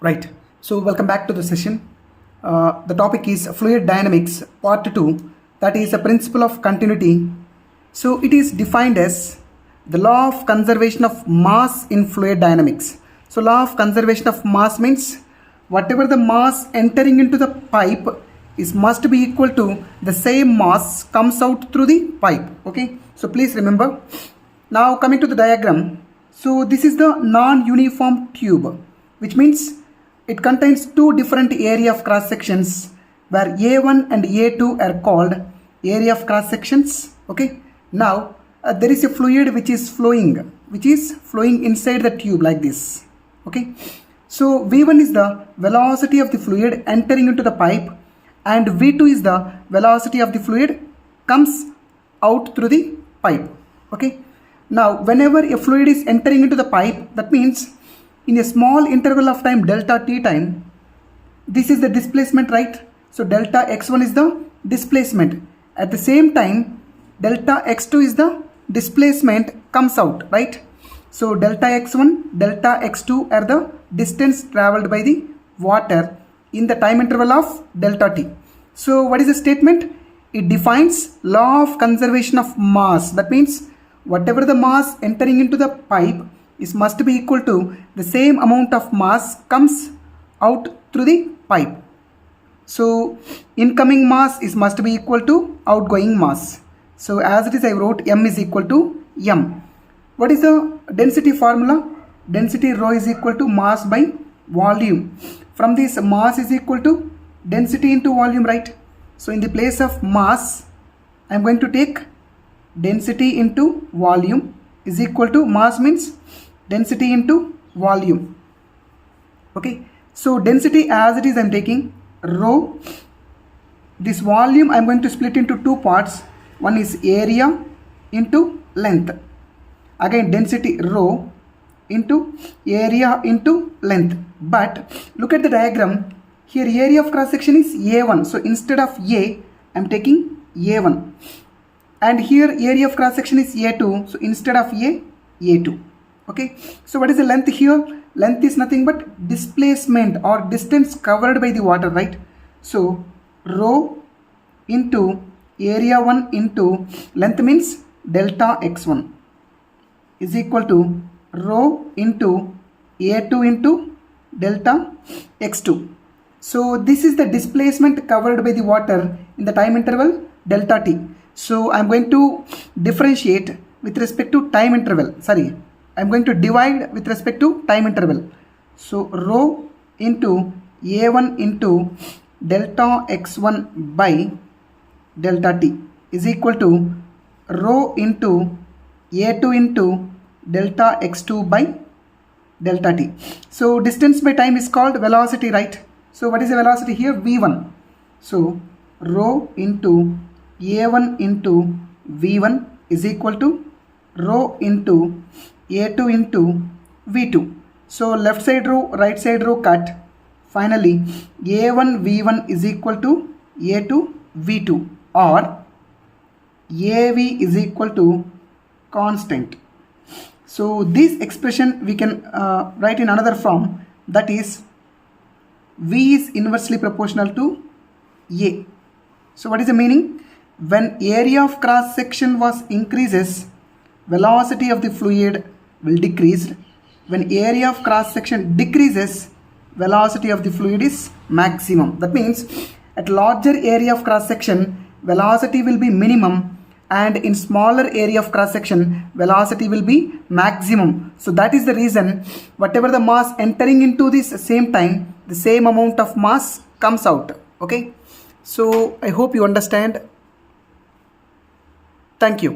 Right. So welcome back to the session. The topic is fluid dynamics, part 2. That is a principle of continuity. So it is defined as the law of conservation of mass in fluid dynamics. So law of conservation of mass means whatever the mass entering into the pipe is must be equal to the same mass comes out through the pipe. Okay. So please remember. Now coming to the diagram. So this is the non-uniform tube, which means it contains two different area of cross sections where A1 and A2 are called area of cross sections. Okay. Now there is a fluid which is flowing inside the tube like this. Okay. So V1 is the velocity of the fluid entering into the pipe, and V2 is the velocity of the fluid comes out through the pipe. Okay. Now whenever a fluid is entering into the pipe, that means in a small interval of time delta t time, this is the displacement, right? So delta x1 is the displacement. At the same time delta x2 is the displacement comes out, right? So delta x1, delta x2 are the distance traveled by the water in the time interval of delta t. So what is the statement? It defines law of conservation of mass. That means whatever the mass entering into the pipe is must be equal to the same amount of mass comes out through the pipe. So incoming mass is must be equal to outgoing mass. So as it is, I wrote m is equal to m. What is the density formula? Density rho is equal to mass by volume. From this, mass is equal to density into volume, right? So in the place of mass, I am going to take density into volume is equal to mass means density into volume. Okay. So density as it is, I am taking rho. This volume I am going to split into two parts. One is area into length. Again density rho into area into length. But look at the diagram. Here area of cross section is A1. So instead of A, I am taking A1. And here area of cross section is A2. So instead of A, A2. Okay. So what is the length here? Length is nothing but displacement or distance covered by the water, right? So rho into area 1 into length means delta x1 is equal to rho into A2 into delta x2. So this is the displacement covered by the water in the time interval delta t. So I am going to differentiate with respect to time interval. Sorry, I am going to divide with respect to time interval. So rho into A1 into delta x1 by delta t is equal to rho into A2 into delta x2 by delta t. So distance by time is called velocity, right? So what is the velocity here? V1. So rho into A1 into V1 is equal to rho into A2 into V2. So left side row, right side row cut. Finally A1 V1 is equal to A2 V2, or AV is equal to constant. So this expression we can write in another form, that is V is inversely proportional to A. So what is the meaning? When area of cross section was increases, velocity of the fluid will decrease. When area of cross section decreases, velocity of the fluid is maximum. That means at larger area of cross section, velocity will be minimum, and in smaller area of cross section, velocity will be maximum. So that is the reason whatever the mass entering into this same time, the same amount of mass comes out. Okay. So I hope you understand. Thank you.